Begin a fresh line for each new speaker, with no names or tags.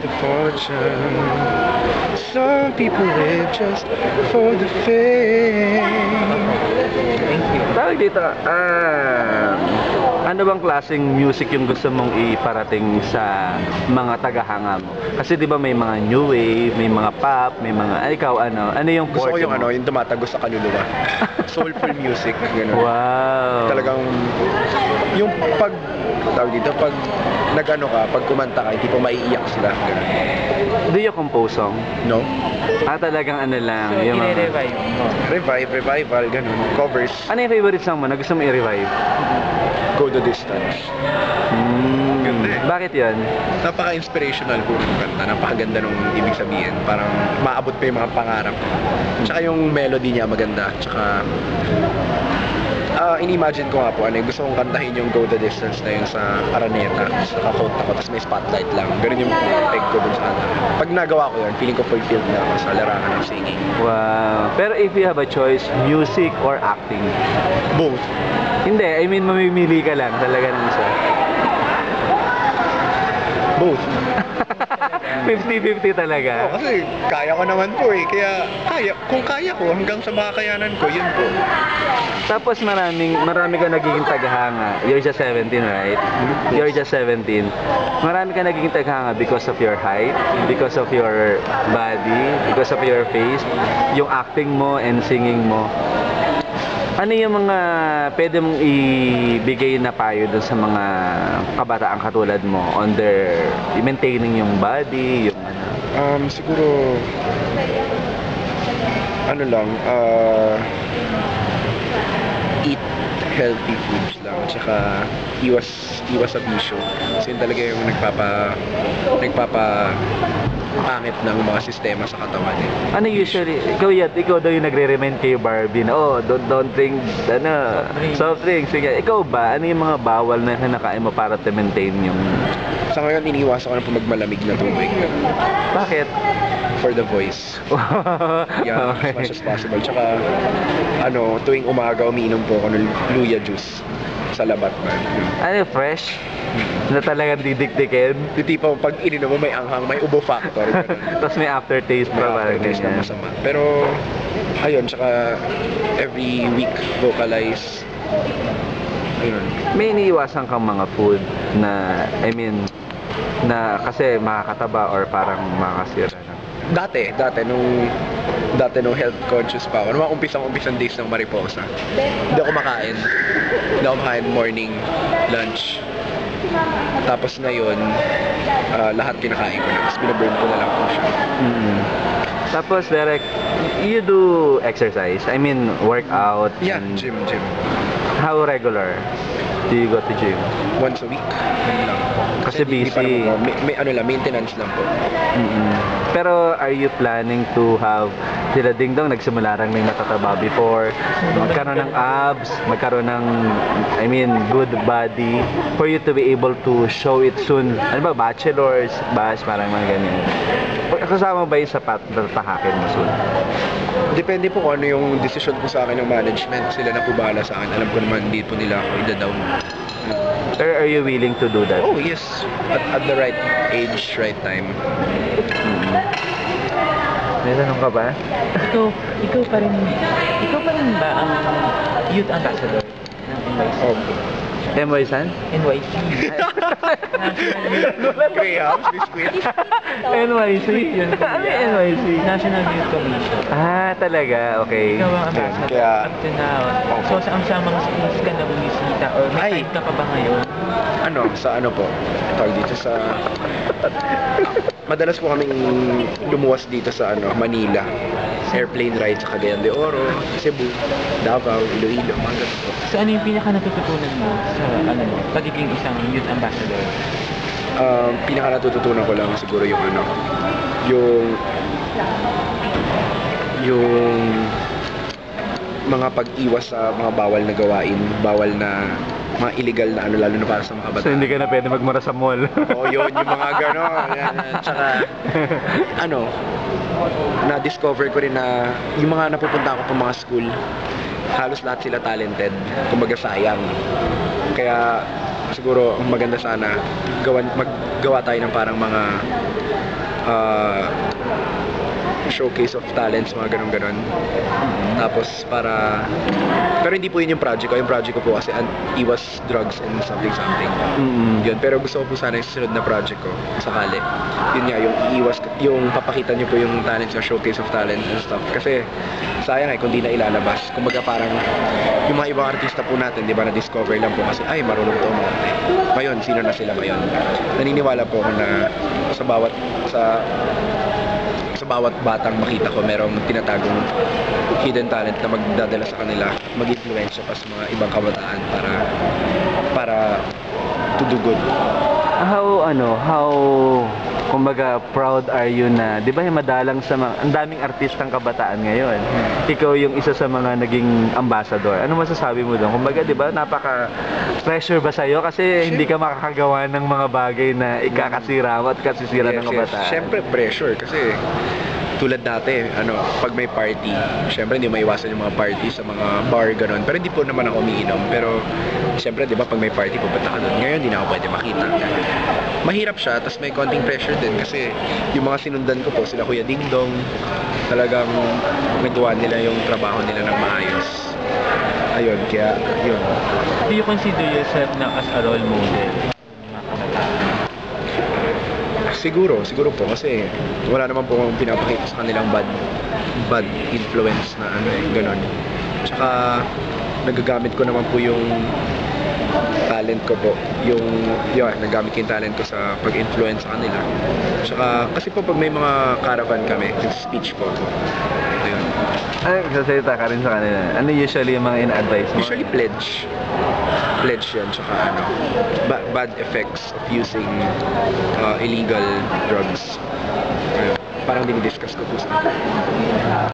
the fortune. Some people live just for the fame.
Thank you.
Tawag dito, ano bang klaseng music yung gusto mong iparating sa mga tagahanga mo? Kasi di ba may mga new wave, may mga pop, may mga, ikaw ano yung
Gusto ko
forte
yung
mo?
yung tumatagos sa kaluluwa. Soulful music, gano'n.
Wow.
Talagang, yung tawag dito, pag nagano ka, pag kumanta ka, hindi pa maiiyak sila. Gano'n.
Do you compose song?
No?
Talagang ano lang,
So,
yung mga...
i-revive mo.
Revival, gano'n. Covers,
Ano yung favorite song mo na gusto mo i-revive?
Go the Distance. Ganda eh.
Bakit yun?
Napaka-inspirational po ng kanta. Napakaganda nung ibig sabihin. Parang maabot pa yung mga pangarap. Tsaka yung melody niya maganda. Tsaka in-imagine ko nga po, gusto kong kantahin yung Go the Distance na yun sa Araneta. Tapos naka-quote ako, tapos may spotlight lang. Ganun yung peg ko dun sa kanta. Pag nagawa ko yun, feeling ko fulfilled na ako sa larangan ng singing.
Wow. Pero if you have a choice, music or acting?
Both.
Hindi, I mean mamimili ka lang talaga ng isa.
Both.
50-50 talaga.
Kasi kaya ko naman po eh. Kung kaya ko, hanggang sa makakayanan ko, yun po.
Tapos marami ka nagiging tagahanga. You're just 17, right? You're just 17. Marami ka nagiging tagahanga because of your height, because of your body, because of your face, yung acting mo and singing mo. Ano yung mga pwede mong ibigay na payo dun sa mga kabataan katulad mo on their maintaining yung body, yung ano?
Siguro, eat healthy foods lang. Tsaka, iwas sa bisyo. Kasi yun talaga yung nagpapangit ng mga sistema sa katawan eh.
Ano usually, ikaw daw yung nagre-remind kay Barbie na, don't drink, soft drinks. Sige. Ikaw ba, ano yung mga bawal na kinakain mo para to maintain yung...
Sa ngayon, iniiwasan ko na po magmalamig na tubig.
Bakit?
For the voice. Yeah,
Okay.
as much as possible. Tsaka, tuwing umaga, umiinom po ako ng luya juice sa labat man.
Ano, fresh? Na talagang didikdikin?
Yung tipo, pag ininom mo, may anghang, may ubo factor.
Tapos may aftertaste pa parang
Aftertaste na
ganyan.
masama. Pero, ayun, tsaka every week vocalize. Ayun.
May iniiwasan kang mga food na, na kasi makakataba or parang makakasira na.
Dati nung health conscious pa ako, nung mga umpisang days ng Mariposa, hindi ako makain morning, lunch. Tapos ngayon, lahat kinakain ko na, tapos binaburn ko na lang po siya.
Tapos, Derek, you do exercise? Workout?
Yeah,
and
gym.
How regular do you go to gym?
Once a week. Yun lang.
Kasi
hindi pa
busy.
naman ako, maintenance lang po.
Pero are you planning to have sila Ding Dong nagsimula lang may matataba before, magkaroon ng abs, magkaroon ng good body for you to be able to show it soon? Ano ba, bachelors, bash, parang mga ganyan. Kasama ba yung sapat na tahakin mo soon?
Depende po kung ano yung decision po sa akin ng management. Sila na po bahala sa akin. Alam ko naman hindi po nila ako ida-down.
Or are you willing to do that?
Oh yes, at the right age, right time.
May tanong ka ba?
Ikaw pa rin ba ang youth ambassador ng NYC?
Okay.
Emoy San?
NYC.
Grahams, biscuit.
NYC?
Yun po.
Ano yung NYC?
National Youth Commission.
Talaga? Okay.
Ikaw ang ambassador
Kaya-
up to now. So, sa mga schools ka na bumisita or may
Ay.
time ka pa ba ngayon?
Sa po, tawag dito sa... Madalas po kaming lumuwas dito sa Manila. Airplane ride sa Cagayan de Oro, Cebu, Davao, Iloilo, mga ganun po.
So, ano yung pinaka natututunan mo sa pagiging isang youth ambassador?
Pinaka natututunan ko lang siguro yung mga pag-iwas sa mga bawal na gawain, bawal na mga illegal na lalo na para sa mga kabataan.
So hindi ka na pwede magmura sa mall?
Oo, yun, yung mga gano'n. Tsaka, na-discover ko rin na yung mga napupunta ko pa mga school, halos lahat sila talented. Kumbaga sayang. Kaya, siguro ang maganda sana maggawa tayo ng parang mga showcase of talents, mga ganun-ganon. Tapos pero hindi po yun yung project ko. Yung project ko po kasi iwas drugs and something. Yun. Pero gusto ko po sana yung susunod na project ko, sakali. Yun nga, yung papakita niyo po yung talents, yung showcase of talents and stuff. Kasi sayang kung di na ilalabas. Kumbaga parang yung mga ibang artista po natin, di ba, na-discover lang po kasi, ay, marunong to umarte. Ngayon, sino na sila ngayon? Naniniwala po ako na sa bawat batang makita ko, merong tinatagong hidden talent na magdadala sa kanila, mag-influensya pa sa mga ibang kabataan para to do good.
How kumbaga proud are you na, 'di ba, madalang sa mga ang daming artistang kabataan ngayon. Ikaw yung isa sa mga naging ambassador. Ano masasabi mo doon? Kumbaga, 'di ba, napaka pressure ba sa iyo kasi hindi ka makakagawa ng mga bagay na ikakasira at kasisira ng kabataan?
Siyempre pressure kasi tulad dati, pag may party, syempre hindi maiwasan yung mga party sa mga bar, gano'n. Pero hindi po naman ako umiinom. Pero, syempre, di ba, pag may party, pupunta ka doon. Ngayon, hindi na ako pwede makita. Mahirap siya, tapos may konting pressure din kasi yung mga sinundan ko po, sila Kuya Ding Dong, talagang nagawa nila yung trabaho nila ng maayos. Ayun, kaya, yun.
Do you consider yourself na as a role model?
Siguro po kasi wala naman po akong pinapakita sa kanilang bad influence na gano'n. Tsaka nagagamit ko naman po yung talent ko po. Nagamit ko yung talent ko sa pag-influence sa kanila. Tsaka kasi po pag may mga caravan kami, speech po ako. Ayun.
Ay, sasalita ka rin sa kanila. Ano usually yung mga in-advise mo?
Usually pledge yun, tsaka bad effects of using illegal drugs. Ayun. Parang dinidiscuss ko po sa kanila.